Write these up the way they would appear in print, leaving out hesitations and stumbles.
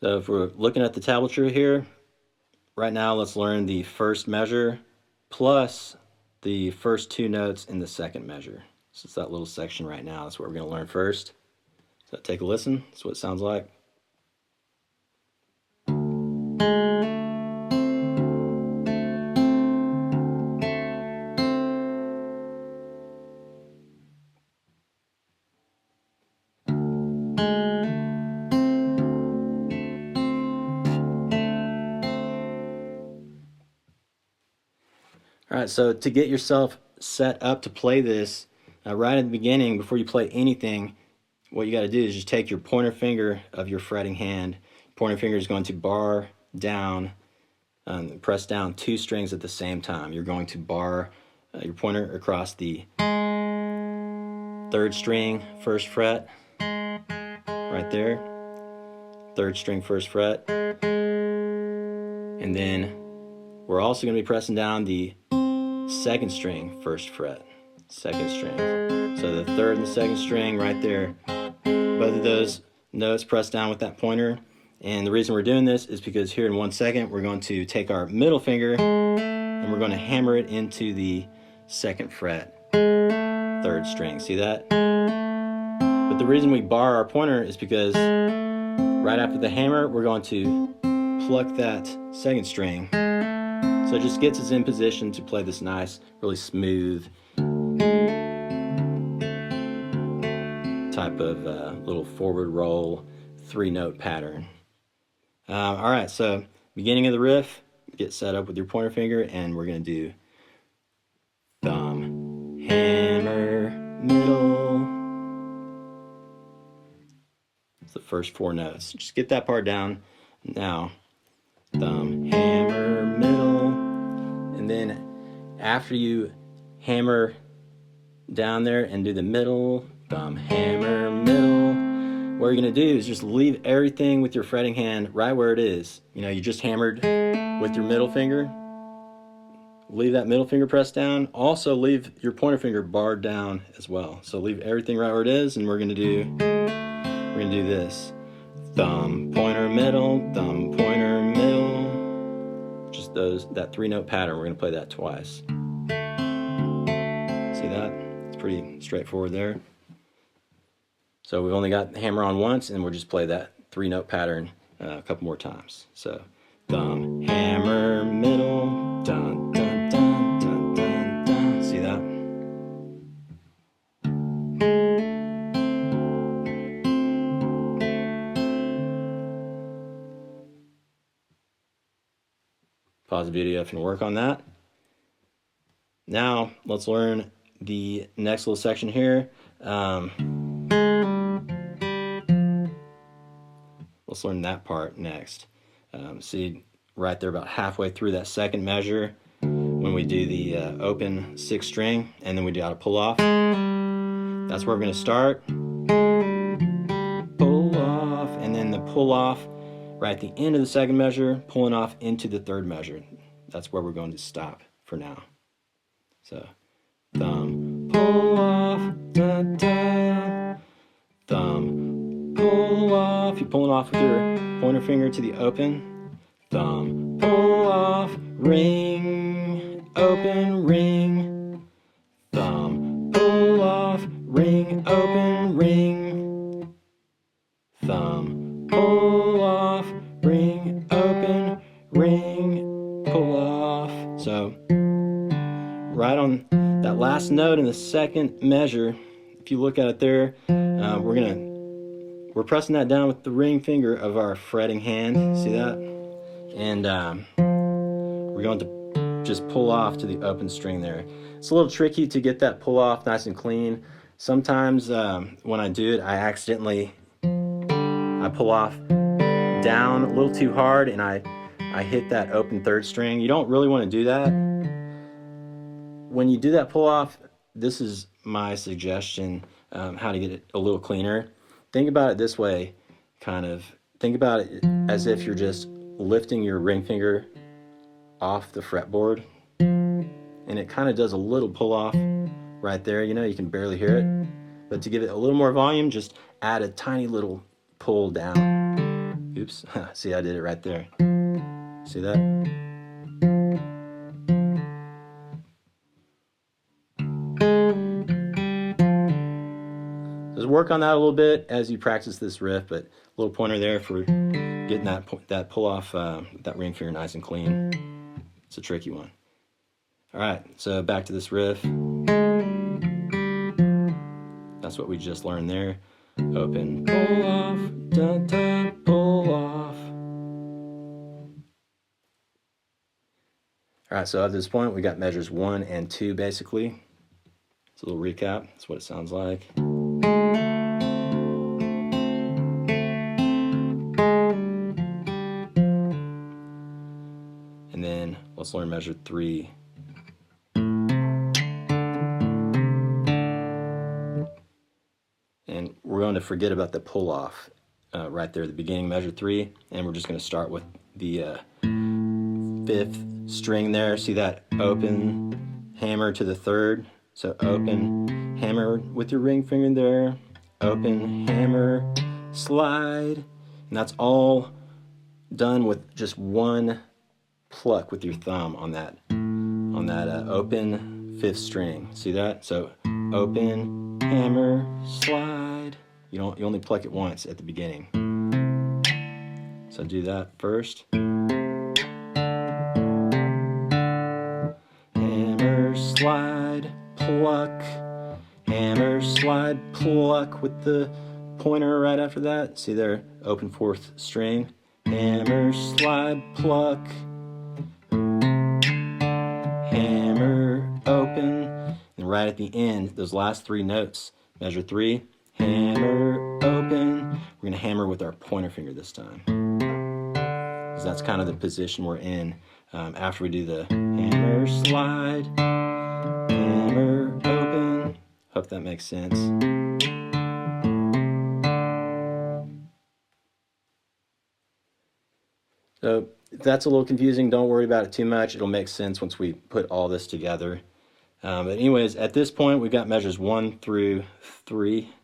So if we're looking at the tablature here, right now let's learn the first measure plus the first two notes in the second measure. So it's that little section right now. That's what we're going to learn first. So take a listen. That's what it sounds like. All right, so to get yourself set up to play this, right at the beginning, before you play anything, what you got to do is just take your pointer finger of your fretting hand. Pointer finger is going to bar down, press down two strings at the same time. You're going to bar your pointer across the third string, first fret, right there. Third string, first fret. And then we're also going to be pressing down the second string, first fret, second string. So the third and the second string right there, both of those notes pressed down with that pointer. And the reason we're doing this is because here in 1 second we're going to take our middle finger and we're going to hammer it into the second fret, third string. See that? But the reason we bar our pointer is because right after the hammer we're going to pluck that second string. So it just gets us in position to play this nice, really smooth type of little forward roll 3-note pattern. All right, so beginning of the riff, get set up with your pointer finger, and we're going to do thumb, hammer, middle. It's the first 4 notes. Just get that part down. Now, thumb, hammer, middle. And then after you hammer down there and do the middle, thumb, hammer, middle, what you're going to do is just leave everything with your fretting hand right where it is. You know, you just hammered with your middle finger. Leave that middle finger pressed down. Also leave your pointer finger barred down as well. So leave everything right where it is, and we're going to do this. Thumb, pointer, middle, thumb, pointer, middle. Just that 3-note pattern. We're going to play that twice. See that? It's pretty straightforward there. So we've only got the hammer on once, and we'll just play that 3-note pattern a couple more times. So thumb, hammer, middle, dun, dun, dun, dun, dun, dun. See that? Pause the video if you work on that. Now let's learn the next little section here. Let's learn that part next. See right there about halfway through that second measure when we do the open 6th string and then we do a pull off. That's where we're going to start. Pull off, and then the pull off right at the end of the second measure, pulling off into the third measure. That's where we're going to stop for now. So thumb, pull off, da, da, thumb, pull off. You're pulling off with your pointer finger to the open. Thumb, pull off, ring, open, ring. Thumb, pull off, ring, open, ring. Thumb, pull off, ring, open, ring, pull off. So right on that last note in the second measure, if you look at it there, we're pressing that down with the ring finger of our fretting hand. See that? And we're going to just pull off to the open string there. It's a little tricky to get that pull off nice and clean. Sometimes when I do it, I pull off down a little too hard and I hit that open third string. You don't really want to do that. When you do that pull off, this is my suggestion, how to get it a little cleaner. Think about it this way, kind of. Think about it as if you're just lifting your ring finger off the fretboard, and it kind of does a little pull off right there. You know, you can barely hear it, but to give it a little more volume, just add a tiny little pull down. Oops, see, I did it right there. See that? Just work on that a little bit as you practice this riff, but a little pointer there for getting that pull off that ring finger nice and clean. It's a tricky one. All right, so back to this riff. That's what we just learned there. Open, pull off, da da, pull off. All right, so at this point we got measures 1 and 2 basically. It's a little recap. That's what it sounds like. And then let's learn measure 3. And we're going to forget about the pull off right there at the beginning, measure 3, and we're just going to start with the 5th string there. See that open hammer to the 3rd? So open hammer with your ring finger there, open hammer, slide, and that's all done with just one pluck with your thumb on that open 5th string. See that? So open hammer, slide. You only pluck it once at the beginning. So do that first. Hammer, slide, pluck. Hammer, slide, pluck with the pointer right after that. See there, open 4th string. Hammer, slide, pluck. Hammer, open. And right at the end, those last 3 notes, measure 3, hammer, open. We're going to hammer with our pointer finger this time. Because that's kind of the position we're in after we do the hammer, slide, hammer, open. Hope that makes sense. So if that's a little confusing, don't worry about it too much. It'll make sense once we put all this together. But anyways, at this point, we've got measures 1 through 3.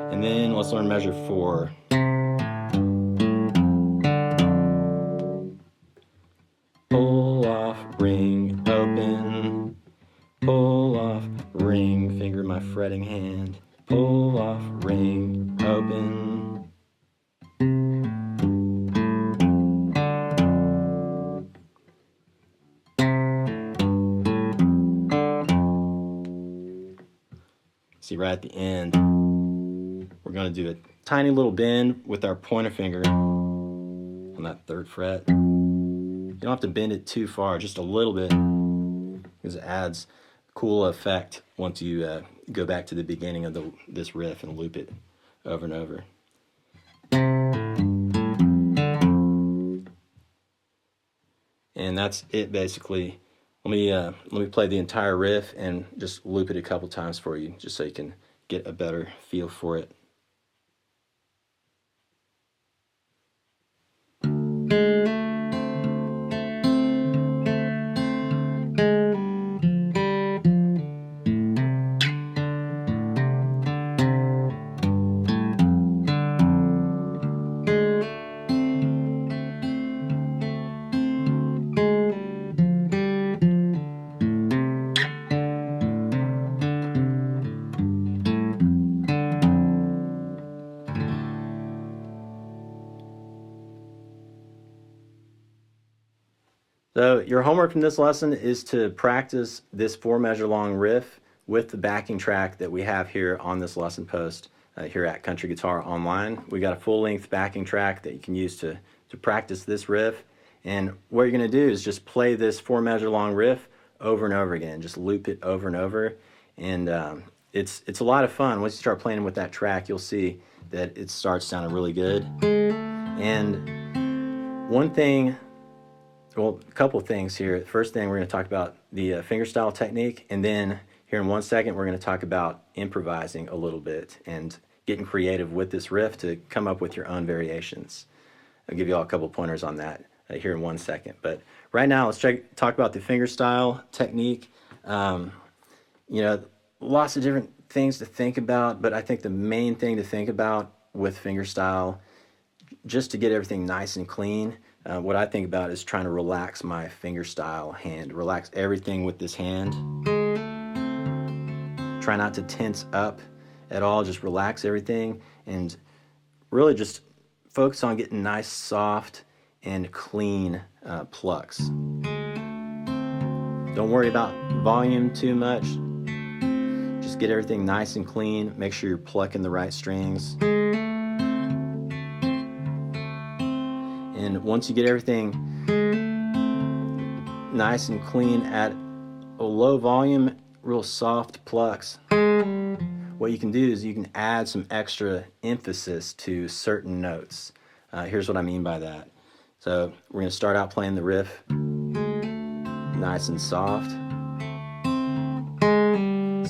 And then let's learn measure 4. Pull off, ring, open. Pull off, ring, finger my fretting hand. Pull off, ring, open. See, right at the end, we're going to do a tiny little bend with our pointer finger on that 3rd fret. You don't have to bend it too far, just a little bit, because it adds a cool effect once you go back to the beginning of this riff and loop it over and over. And that's it basically. Let me play the entire riff and just loop it a couple times for you, just so you can get a better feel for it. So your homework from this lesson is to practice this 4-measure long riff with the backing track that we have here on this lesson post here at Country Guitar Online. We got a full-length backing track that you can use to practice this riff. And what you're going to do is just play this 4-measure long riff over and over again. Just loop it over and over. And it's a lot of fun. Once you start playing with that track, you'll see that it starts sounding really good. And one thing, well, a couple of things here. The first thing, we're going to talk about the fingerstyle technique, and then here in 1 second we're going to talk about improvising a little bit and getting creative with this riff to come up with your own variations. I'll give you all a couple pointers on that. here in 1 second. But right now, let's talk about the fingerstyle technique. You know, lots of different things to think about, but I think the main thing to think about with fingerstyle, just to get everything nice and clean, what I think about is trying to relax my fingerstyle hand, relax everything with this hand. Try not to tense up at all, just relax everything and really just focus on getting nice, soft, and clean plucks. Don't worry about volume too much. Just get everything nice and clean. Make sure you're plucking the right strings. And once you get everything nice and clean at a low volume, real soft plucks, what you can do is you can add some extra emphasis to certain notes. Here's what I mean by that. So we're going to start out playing the riff nice and soft.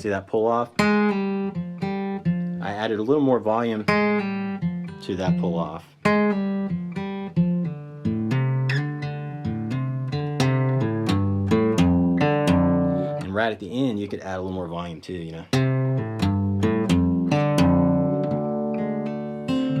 See that pull off? I added a little more volume to that pull off. And right at the end, you could add a little more volume too, you know.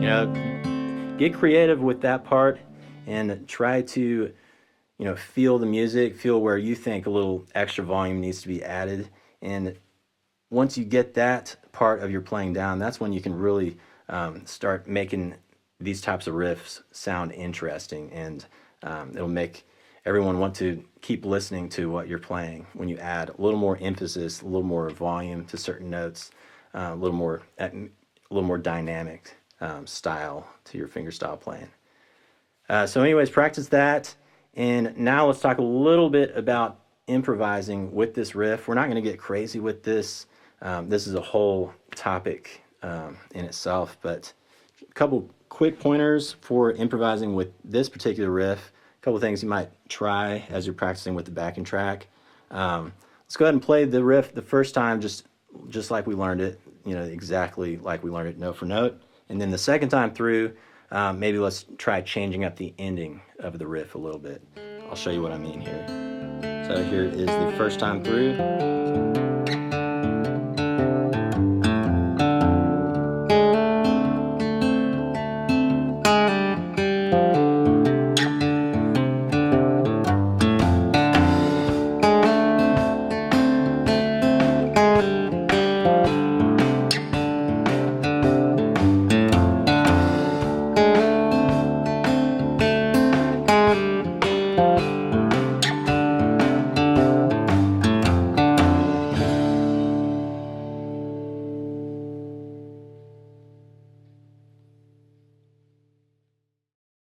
You know, get creative with that part and try to, you know, feel the music, feel where you think a little extra volume needs to be added. And once you get that part of your playing down, that's when you can really start making these types of riffs sound interesting, and it'll make everyone want to keep listening to what you're playing when you add a little more emphasis, a little more volume to certain notes, a little more dynamic style to your fingerstyle playing. So anyways, practice that, and now let's talk a little bit about improvising with this riff. We're not going to get crazy with this. This is a whole topic in itself, but a couple quick pointers for improvising with this particular riff. A couple things you might try as you're practicing with the backing track. Let's go ahead and play the riff the first time just like we learned it, you know, exactly like we learned it note for note. And then the second time through, maybe let's try changing up the ending of the riff a little bit. I'll show you what I mean here. So here is the first time through.